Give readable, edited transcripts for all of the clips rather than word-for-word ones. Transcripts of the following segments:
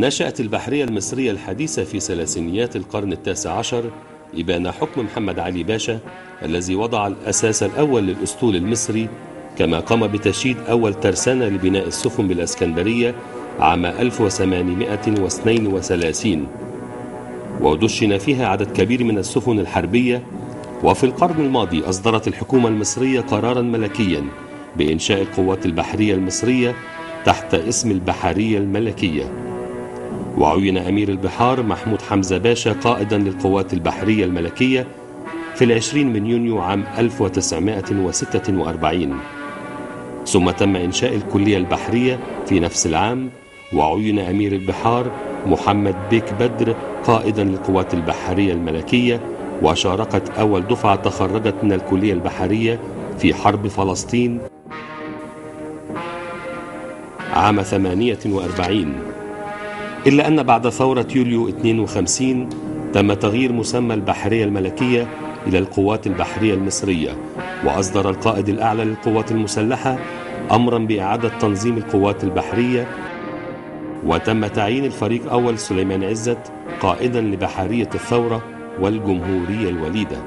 نشأت البحرية المصرية الحديثة في ثلاثينيات القرن التاسع عشر إبان حكم محمد علي باشا الذي وضع الأساس الأول للأسطول المصري، كما قام بتشييد أول ترسانة لبناء السفن بالإسكندرية عام 1832، ودشن فيها عدد كبير من السفن الحربية. وفي القرن الماضي أصدرت الحكومة المصرية قرارا ملكيا بإنشاء القوات البحرية المصرية تحت اسم البحرية الملكية، وعين أمير البحار محمود حمزة باشا قائدا للقوات البحرية الملكية في 20 يونيو عام 1946. ثم تم إنشاء الكلية البحرية في نفس العام، وعين أمير البحار محمد بيك بدر قائدا للقوات البحرية الملكية، وشاركت أول دفعة تخرجت من الكلية البحرية في حرب فلسطين عام 48. إلا أن بعد ثورة يوليو 52 تم تغيير مسمى البحرية الملكية إلى القوات البحرية المصرية، وأصدر القائد الأعلى للقوات المسلحة أمرا بإعادة تنظيم القوات البحرية، وتم تعيين الفريق أول سليمان عزت قائدا لبحرية الثورة والجمهورية الوليدة.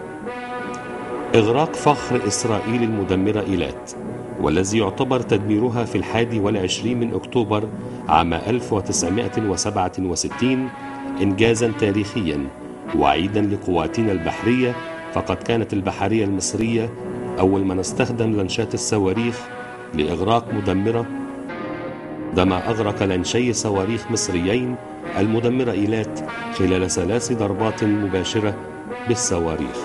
إغراق فخر إسرائيل المدمرة إيلات، والذي يعتبر تدميرها في 21 من أكتوبر عام 1967 إنجازا تاريخيا وعيدا لقواتنا البحرية، فقد كانت البحرية المصرية أول من استخدم لانشات الصواريخ لإغراق مدمرة، عندما أغرق لانشي صواريخ مصريين المدمرة إيلات خلال 3 ضربات مباشرة بالصواريخ.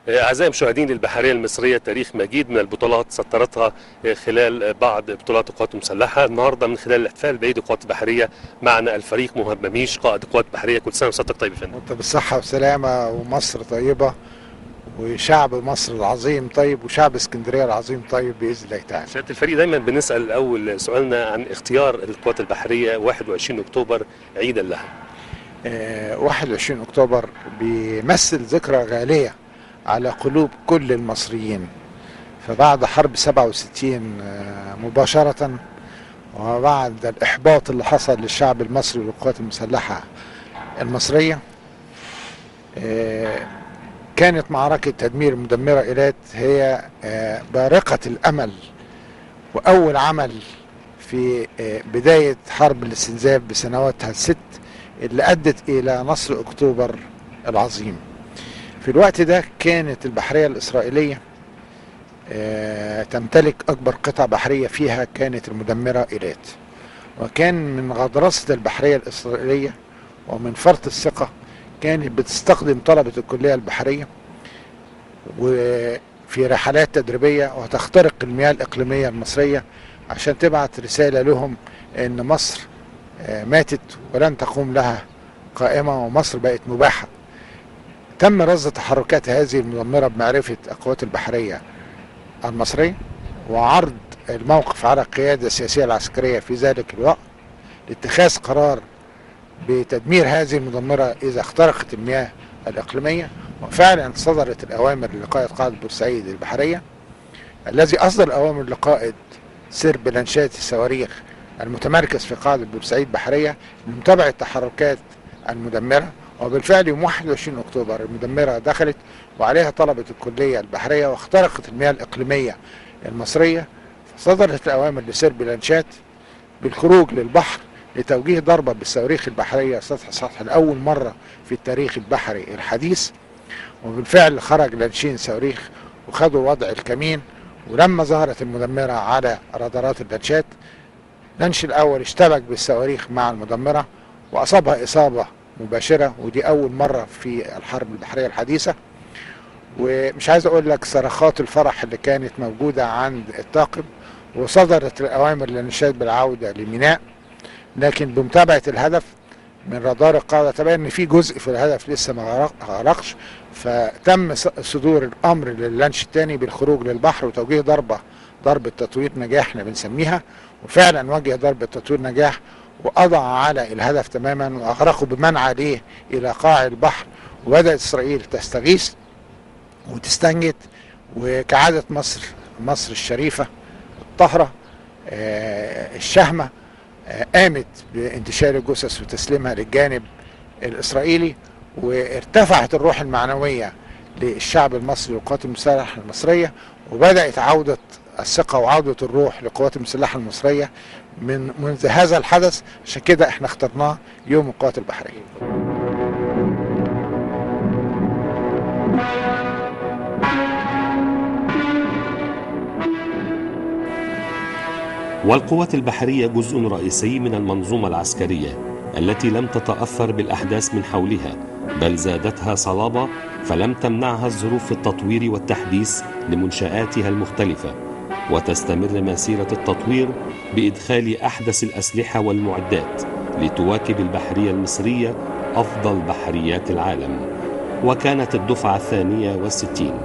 أعزائي المشاهدين، للبحرية المصرية تاريخ مجيد من البطولات سطرتها خلال بعض بطولات القوات المسلحة. النهارده من خلال الاحتفال بعيد القوات البحرية معنا الفريق مهاب مميش قائد القوات البحرية. كل سنة وسعادتك طيب يا فندم. وانت بالصحة والسلامة، ومصر طيبة، وشعب مصر العظيم طيب، وشعب اسكندرية العظيم طيب بإذن الله تعالى. سيادة الفريق، دايما بنسأل أول سؤالنا عن اختيار القوات البحرية 21 أكتوبر عيدا لها. 21 أكتوبر بيمثل ذكرى غالية على قلوب كل المصريين. فبعد حرب 67 مباشرة، وبعد الإحباط اللي حصل للشعب المصري والقوات المسلحة المصرية، كانت معركة تدمير مدمرة إيلات هي بارقة الأمل وأول عمل في بداية حرب الاستنزاف بسنواتها ال6 اللي أدت إلى نصر أكتوبر العظيم. في الوقت ده كانت البحرية الإسرائيلية تمتلك أكبر قطع بحرية فيها كانت المدمرة إيلات، وكان من غطرسة البحرية الإسرائيلية ومن فرط الثقة كانت بتستخدم طلبة الكلية البحرية وفي رحلات تدريبية وتخترق المياه الإقليمية المصرية عشان تبعت رسالة لهم إن مصر ماتت ولن تقوم لها قائمة، ومصر بقت مباحة. تم رصد تحركات هذه المدمرة بمعرفة القوات البحرية المصرية، وعرض الموقف على القيادة السياسية العسكرية في ذلك الوقت لاتخاذ قرار بتدمير هذه المدمرة إذا اخترقت المياه الإقليمية. وفعلا صدرت الأوامر لقائد قاعدة بورسعيد البحرية، الذي أصدر الأوامر لقائد سرب لانشات الصواريخ المتمركز في قاعدة بورسعيد البحرية لمتابعة تحركات المدمرة. وبالفعل يوم 21 أكتوبر المدمرة دخلت وعليها طلبة الكلية البحرية واخترقت المياه الإقليمية المصرية. صدرت الأوامر لسرب لانشات بالخروج للبحر لتوجيه ضربة بالصواريخ البحرية سطح لأول مرة في التاريخ البحري الحديث. وبالفعل خرج لانشين صواريخ وخدوا وضع الكمين. ولما ظهرت المدمرة على رادارات اللانشات، لانش الأول اشتبك بالصواريخ مع المدمرة وأصابها إصابة مباشرة، ودي أول مرة في الحرب البحرية الحديثة. ومش عايز أقول لك صرخات الفرح اللي كانت موجودة عند الطاقم. وصدرت الأوامر للانشات بالعودة لميناء، لكن بمتابعة الهدف من رادار القاعدة تبين ان في جزء في الهدف لسه ما غرقش، فتم صدور الامر للانش الثاني بالخروج للبحر وتوجيه ضربة تطوير نجاح احنا بنسميها. وفعلا وجه ضربة تطوير نجاح وقضى على الهدف تماما واغرقوا بمن عليه الى قاع البحر. وبدأت اسرائيل تستغيث وتستنجد وكعادة مصر، مصر الشريفة الطاهرة الشهمة، قامت بانتشار الجثث وتسليمها للجانب الإسرائيلي، وارتفعت الروح المعنوية للشعب المصري والقوات المسلحة المصرية، وبدأت عودة الثقة وعودة الروح للقوات المسلحة المصرية منذ هذا الحدث. عشان كده احنا اخترناه يوم القوات البحرية. والقوات البحرية جزء رئيسي من المنظومة العسكرية التي لم تتأثر بالأحداث من حولها، بل زادتها صلابة، فلم تمنعها الظروف في التطوير والتحديث لمنشآتها المختلفة، وتستمر مسيرة التطوير بإدخال أحدث الأسلحة والمعدات لتواكب البحرية المصرية أفضل بحريات العالم. وكانت الدفعة 62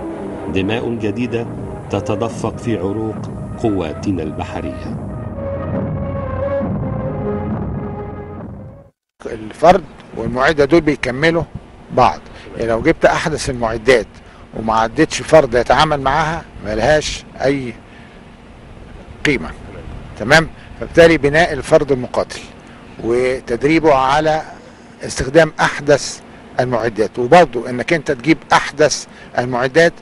دماء جديدة تتدفق في عروق قواتنا البحرية. الفرد والمعدة دول بيكملوا بعض، يعني لو جبت أحدث المعدات وما عدتش فرد يتعامل معاها ملهاش أي قيمة. تمام؟ فبالتالي بناء الفرد المقاتل وتدريبه على استخدام أحدث المعدات، وبرضه انك انت تجيب احدث المعدات،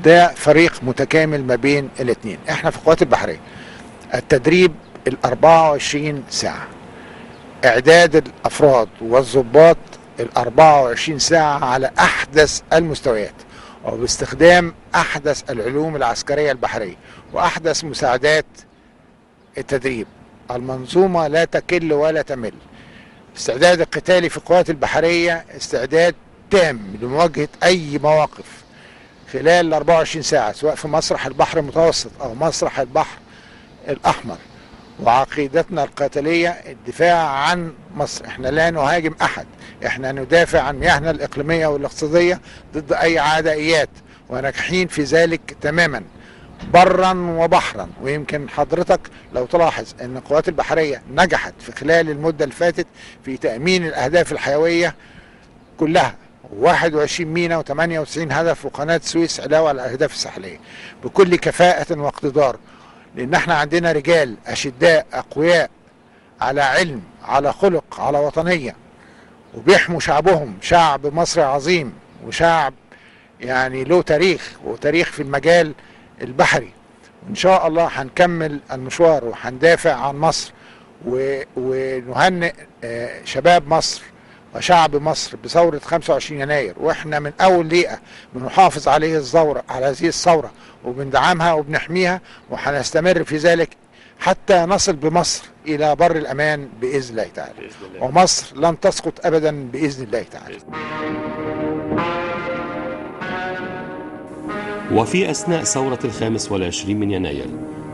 ده فريق متكامل ما بين الاثنين. احنا في القوات البحرية التدريب 24 ساعة، اعداد الافراد والضباط 24 ساعة على احدث المستويات، وباستخدام احدث العلوم العسكرية البحرية واحدث مساعدات التدريب. المنظومة لا تكل ولا تمل. استعداد القتالي في القوات البحرية استعداد تام لمواجهة أي مواقف خلال 24 ساعة، سواء في مسرح البحر المتوسط أو مسرح البحر الأحمر. وعقيدتنا القتالية الدفاع عن مصر. احنا لا نهاجم أحد، احنا ندافع عن مياهنا الإقليمية والاقتصادية ضد أي عدائيات، وناجحين في ذلك تماما برا وبحرا. ويمكن حضرتك لو تلاحظ ان القوات البحرية نجحت في خلال المدة اللي فاتت في تأمين الأهداف الحيوية كلها، 21 ميناء و98 هدف، وقناة السويس علاوة على الأهداف الساحلية بكل كفاءة واقتدار. لأن احنا عندنا رجال أشداء أقوياء على علم، على خلق، على وطنية، وبيحموا شعبهم. شعب مصري عظيم، وشعب يعني له تاريخ، وتاريخ في المجال البحري. وإن شاء الله هنكمل المشوار وهندافع عن مصر ونهنئ شباب مصر وشعب مصر بثورة 25 يناير. واحنا من أول دقيقة بنحافظ على هذه الثورة وبندعمها وبنحميها، وهنستمر في ذلك حتى نصل بمصر إلى بر الأمان بإذن الله تعالى. ومصر لن تسقط أبدا بإذن الله تعالى. وفي أثناء ثورة 25 من يناير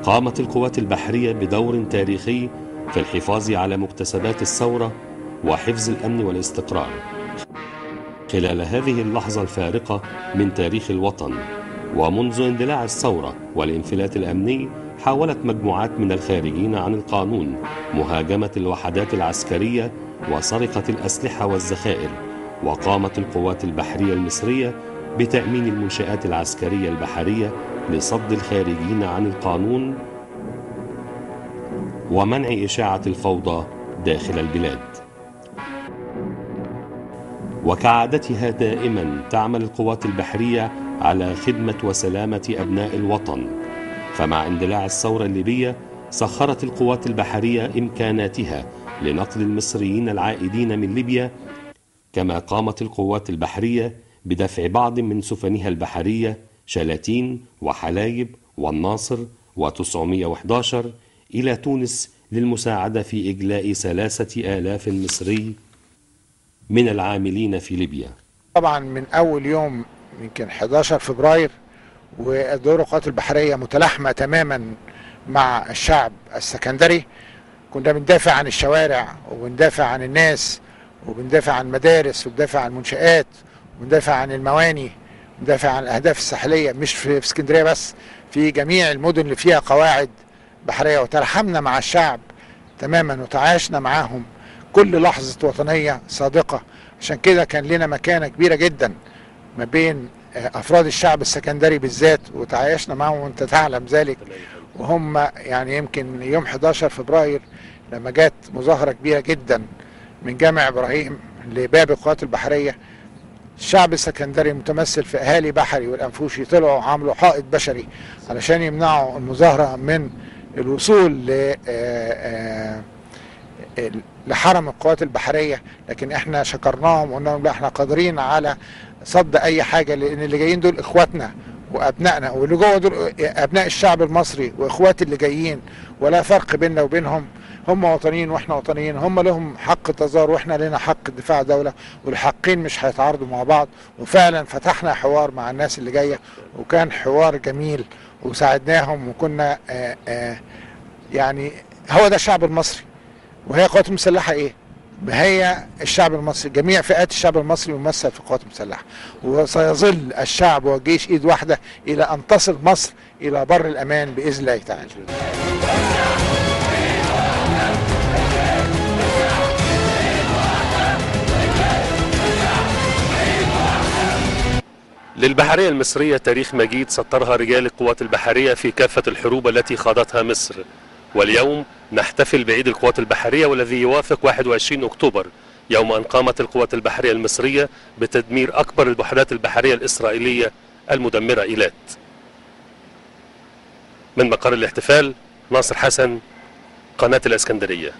قامت القوات البحرية بدور تاريخي في الحفاظ على مكتسبات الثورة وحفظ الأمن والاستقرار. خلال هذه اللحظة الفارقة من تاريخ الوطن ومنذ اندلاع الثورة والانفلات الأمني، حاولت مجموعات من الخارجين عن القانون مهاجمة الوحدات العسكرية وسرقة الأسلحة والذخائر. وقامت القوات البحرية المصرية بتأمين المنشآت العسكرية البحرية لصد الخارجين عن القانون ومنع إشاعة الفوضى داخل البلاد. وكعادتها دائما تعمل القوات البحرية على خدمة وسلامة أبناء الوطن. فمع اندلاع الثورة الليبية سخرت القوات البحرية إمكاناتها لنقل المصريين العائدين من ليبيا، كما قامت القوات البحرية بدفع بعض من سفنها البحرية شلاتين وحلايب والناصر و911 إلى تونس للمساعدة في إجلاء 3000 مصري من العاملين في ليبيا. طبعا من أول يوم يمكن 11 فبراير ودور القوات البحرية متلاحمة تماما مع الشعب السكندري. كنا بندافع عن الشوارع وبندافع عن الناس وبندافع عن المدارس وبندافع عن المنشآت وبندافع عن المواني وبندافع عن الأهداف الساحلية، مش في اسكندرية بس، في جميع المدن اللي فيها قواعد بحرية. وتلاحمنا مع الشعب تماما وتعايشنا معاهم كل لحظة وطنية صادقة. عشان كده كان لنا مكانة كبيرة جدا ما بين افراد الشعب السكندري بالذات، وتعايشنا معهم وانت تعلم ذلك. وهم يعني يمكن يوم 11 فبراير لما جت مظاهرة كبيرة جدا من جامع ابراهيم لباب القوات البحرية، الشعب السكندري متمثل في اهالي بحري والانفوشي طلعوا عملوا حائط بشري علشان يمنعوا المظاهرة من الوصول لحرم القوات البحرية. لكن احنا شكرناهم وقلنا لهم لا، احنا قادرين على صد اي حاجة، لان اللي جايين دول اخواتنا وابنائنا، واللي جوه دول ابناء الشعب المصري واخوات اللي جايين، ولا فرق بيننا وبينهم. هم وطنيين واحنا وطنيين، هم لهم حق تظاهر واحنا لنا حق دفاع دولة، والحقين مش هيتعارضوا مع بعض. وفعلا فتحنا حوار مع الناس اللي جاية، وكان حوار جميل وساعدناهم. وكنا يعني هو ده الشعب المصري، وهي القوات المسلحة ايه؟ هي الشعب المصري، جميع فئات الشعب المصري ممثل في القوات المسلحة، وسيظل الشعب والجيش ايد واحدة الى ان تصل مصر الى بر الامان باذن الله تعالى. للبحرية المصرية تاريخ مجيد سطرها رجال القوات البحرية في كافة الحروب التي خاضتها مصر، واليوم نحتفل بعيد القوات البحرية، والذي يوافق 21 أكتوبر يوم أن قامت القوات البحرية المصرية بتدمير أكبر الوحدات البحرية الإسرائيلية المدمرة إيلات. من مقر الاحتفال، ناصر حسن، قناة الإسكندرية.